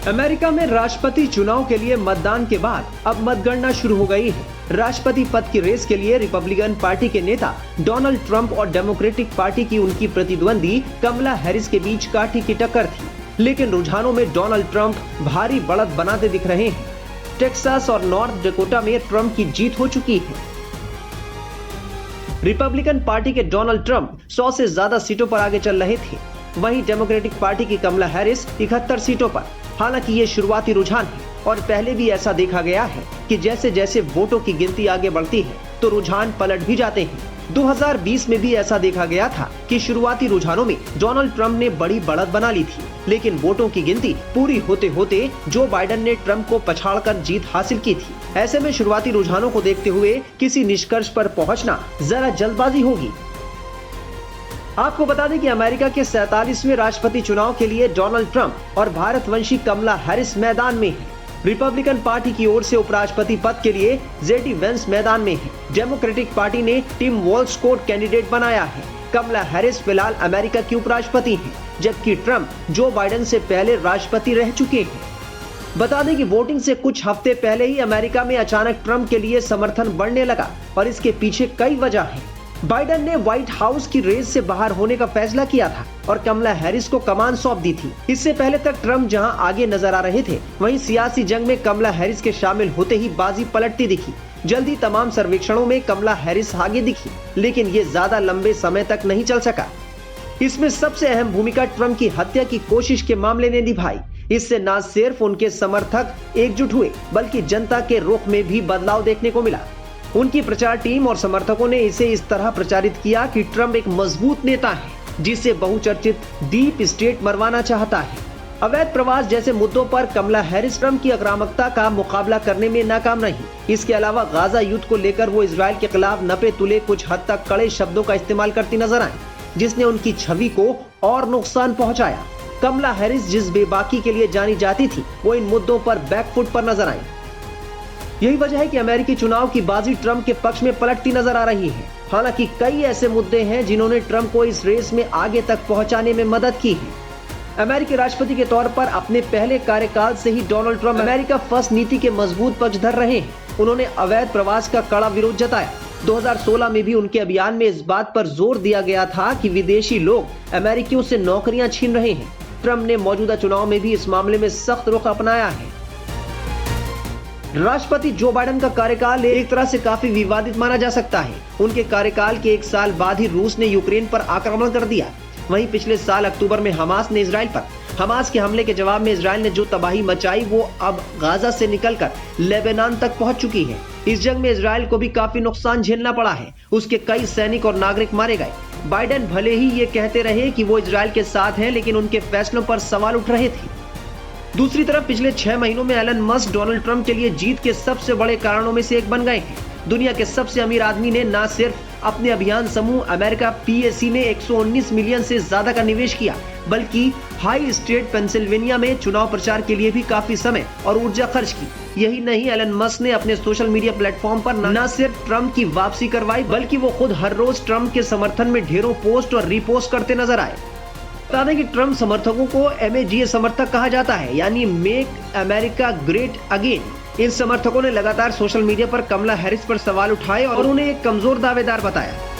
America में राष्ट्रपति चुनाव के लिए मतदान के बाद अब मतगणना शुरू हो गई है। राष्ट्रपति पद की रेस के लिए रिपब्लिकन पार्टी के नेता डोनाल्ड ट्रंप और डेमोक्रेटिक पार्टी की उनकी प्रतिद्वंदी कमला हैरिस के बीच काठी की टक्कर थी, लेकिन रुझानों में डोनाल्ड ट्रंप भारी बढ़त बनाते दिख रहे हैं। टेक्सास और नॉर्थ डकोटा में ट्रंप की जीत हो चुकी है। रिपब्लिकन पार्टी के डोनाल्ड ट्रंप 100 से ज्यादा सीटों पर आगे चल रहे थे, वहीं डेमोक्रेटिक पार्टी की कमला हैरिस 71 सीटों पर। हालांकि ये शुरुआती रुझान है और पहले भी ऐसा देखा गया है कि जैसे जैसे वोटों की गिनती आगे बढ़ती है तो रुझान पलट भी जाते हैं। 2020 में भी ऐसा देखा गया था कि शुरुआती रुझानों में डोनाल्ड ट्रंप ने बड़ी बढ़त बना ली थी, लेकिन वोटों की गिनती पूरी होते होते जो बाइडेन ने ट्रंप को पछाड़कर जीत हासिल की थी। ऐसे में शुरुआती रुझानों को देखते हुए किसी निष्कर्ष पर पहुंचना जरा जल्दबाजी होगी। आपको बता दें कि अमेरिका के 47वें राष्ट्रपति चुनाव के लिए डोनाल्ड ट्रंप और भारतवंशी कमला हैरिस मैदान में है। रिपब्लिकन पार्टी की ओर से उपराष्ट्रपति पद के लिए जेडी वेंस मैदान में है। डेमोक्रेटिक पार्टी ने टिम वॉल्श को कैंडिडेट बनाया है। कमला हैरिस फिलहाल अमेरिका की उपराष्ट्रपति हैं, जबकि ट्रंप जो बाइडेन से पहले राष्ट्रपति रह चुके हैं। बता दें कि वोटिंग से कुछ हफ्ते पहले ही अमेरिका में अचानक ट्रंप के लिए समर्थन बढ़ने लगा और इसके पीछे कई वजह है। बाइडेन ने व्हाइट हाउस की रेस से बाहर होने का फैसला किया था और कमला हैरिस को कमान सौंप दी थी। इससे पहले तक ट्रंप जहां आगे नजर आ रहे थे, वहीं सियासी जंग में कमला हैरिस के शामिल होते ही बाजी पलटती दिखी। जल्दी तमाम सर्वेक्षणों में कमला हैरिस आगे दिखी, लेकिन ये ज्यादा लंबे समय तक नहीं चल सका। इसमें सबसे अहम भूमिका ट्रंप की हत्या की कोशिश के मामले ने निभाई। इससे न सिर्फ उनके समर्थक एकजुट हुए, बल्कि जनता के रुख में भी बदलाव देखने को मिला। उनकी प्रचार टीम और समर्थकों ने इसे इस तरह प्रचारित किया कि ट्रंप एक मजबूत नेता है, जिसे बहुचर्चित डीप स्टेट मरवाना चाहता है। अवैध प्रवास जैसे मुद्दों पर कमला हैरिस ट्रंप की आक्रामकता का मुकाबला करने में नाकाम रही। इसके अलावा गाजा युद्ध को लेकर वो इजराइल के खिलाफ नपे तुले कुछ हद तक कड़े शब्दों का इस्तेमाल करती नजर आई, जिसने उनकी छवि को और नुकसान पहुंचाया। कमला हैरिस जिस बेबाकी के लिए जानी जाती थी, वो इन मुद्दों पर बैकफुट पर नजर आई। यही वजह है कि अमेरिकी चुनाव की बाजी ट्रंप के पक्ष में पलटती नजर आ रही है। हालांकि कई ऐसे मुद्दे हैं जिन्होंने ट्रंप को इस रेस में आगे तक पहुंचाने में मदद की है। अमेरिकी राष्ट्रपति के तौर पर अपने पहले कार्यकाल से ही डोनाल्ड ट्रंप अमेरिका फर्स्ट नीति के मजबूत पक्षधर रहे हैं। उन्होंने अवैध प्रवास का कड़ा विरोध जताया। 2016 में भी उनके अभियान में इस बात पर जोर दिया गया था कि विदेशी लोग अमेरिकियों से नौकरियां छीन रहे हैं। ट्रंप ने मौजूदा चुनाव में भी इस मामले में सख्त रुख अपनाया है। राष्ट्रपति जो बाइडेन का कार्यकाल एक तरह से काफी विवादित माना जा सकता है। उनके कार्यकाल के 1 साल बाद ही रूस ने यूक्रेन पर आक्रमण कर दिया। वहीं पिछले साल अक्टूबर में हमास ने इजराइल पर हमास के हमले के जवाब में इजराइल ने जो तबाही मचाई, वो अब गाजा से निकलकर लेबनान तक पहुंच चुकी है। इस जंग में इजराइल को भी काफी नुकसान झेलना पड़ा है। उसके कई सैनिक और नागरिक मारे गए। बाइडेन भले ही ये कहते रहे कि वो इजराइल के साथ हैं, लेकिन उनके फैसलों पर सवाल उठ रहे थे। दूसरी तरफ पिछले 6 महीनों में एलन मस्क डोनाल्ड ट्रंप के लिए जीत के सबसे बड़े कारणों में से एक बन गए हैं। दुनिया के सबसे अमीर आदमी ने न सिर्फ अपने अभियान समूह अमेरिका PAC में 119 मिलियन से ज्यादा का निवेश किया, बल्कि हाई स्टेट पेंसिल्वेनिया में चुनाव प्रचार के लिए भी काफी समय और ऊर्जा खर्च की। यही नहीं, एलन मस्क ने अपने सोशल मीडिया प्लेटफॉर्म पर न सिर्फ ट्रंप की वापसी करवाई, बल्कि वो खुद हर रोज ट्रंप के समर्थन में ढेरों पोस्ट और रीपोस्ट करते नजर आए। बता दें कि ट्रंप समर्थकों को MAGA समर्थक कहा जाता है, यानी मेक अमेरिका ग्रेट अगेन। इन समर्थकों ने लगातार सोशल मीडिया पर कमला हैरिस पर सवाल उठाए और उन्हें एक कमजोर दावेदार बताया।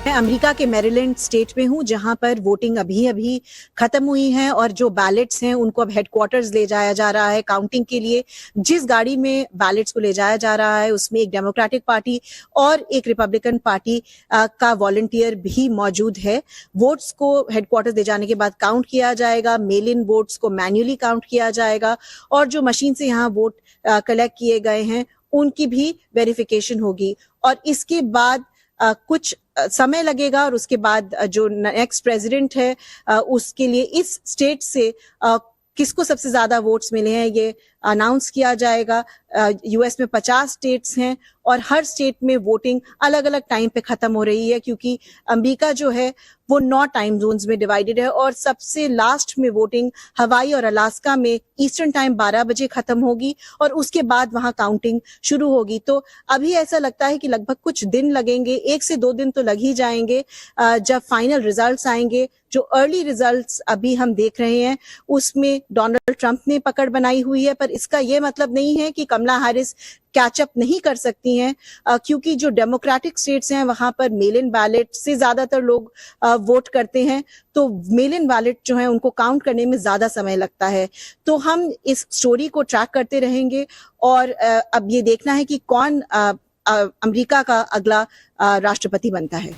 मैं अमेरिका के मैरीलैंड स्टेट में हूं, जहां पर वोटिंग अभी खत्म हुई है और जो बैलेट्स हैं उनको अब हेडक्वार्टर्स ले जाया जा रहा है काउंटिंग के लिए। जिस गाड़ी में बैलेट्स को ले जाया जा रहा है उसमें एक डेमोक्रेटिक पार्टी और एक रिपब्लिकन पार्टी का वॉलंटियर भी मौजूद है। वोट्स को हेडक्वार्टर्स ले जाने के बाद काउंट किया जाएगा, मेल इन वोट्स को मैन्युअली काउंट किया जाएगा और जो मशीन से यहाँ वोट कलेक्ट किए गए हैं उनकी भी वेरिफिकेशन होगी और इसके बाद कुछ समय लगेगा और उसके बाद जो नेक्स्ट प्रेसिडेंट है उसके लिए इस स्टेट से किसको सबसे ज्यादा वोट्स मिले हैं ये अनाउंस किया जाएगा। यूएस में 50 स्टेट्स हैं और हर स्टेट में वोटिंग अलग अलग टाइम पे खत्म हो रही है, क्योंकि अमेरिका जो है वो 9 टाइम जोन्स में डिवाइडेड है और सबसे लास्ट में वोटिंग हवाई और अलास्का में ईस्टर्न टाइम 12 बजे खत्म होगी और उसके बाद वहां काउंटिंग शुरू होगी। तो अभी ऐसा लगता है कि लगभग कुछ दिन लगेंगे, 1 से 2 दिन तो लग ही जाएंगे जब फाइनल रिजल्ट्स आएंगे। जो अर्ली रिजल्ट्स अभी हम देख रहे हैं उसमें डोनाल्ड ट्रंप ने पकड़ बनाई हुई है, पर इसका यह मतलब नहीं है कि कमला हैरिस कैचअप नहीं कर सकती हैं, क्योंकि जो डेमोक्रेटिक स्टेट्स हैं वहां पर मेल इन बैलेट से ज्यादातर लोग वोट करते हैं, तो मेल इन बैलेट जो है उनको काउंट करने में ज्यादा समय लगता है। तो हम इस स्टोरी को ट्रैक करते रहेंगे और अब ये देखना है कि कौन अमेरिका का अगला राष्ट्रपति बनता है।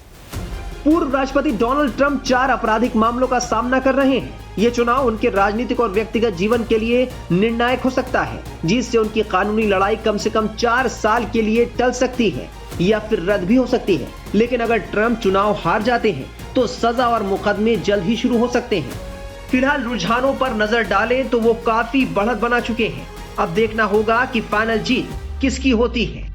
पूर्व राष्ट्रपति डोनाल्ड ट्रंप 4 आपराधिक मामलों का सामना कर रहे हैं। ये चुनाव उनके राजनीतिक और व्यक्तिगत जीवन के लिए निर्णायक हो सकता है, जिससे उनकी कानूनी लड़ाई कम से कम 4 साल के लिए टल सकती है या फिर रद्द भी हो सकती है। लेकिन अगर ट्रंप चुनाव हार जाते हैं तो सजा और मुकदमे जल्द ही शुरू हो सकते हैं। फिलहाल रुझानों पर नजर डालें तो वो काफी बढ़त बना चुके हैं। अब देखना होगा कि फाइनल जीत किसकी होती है।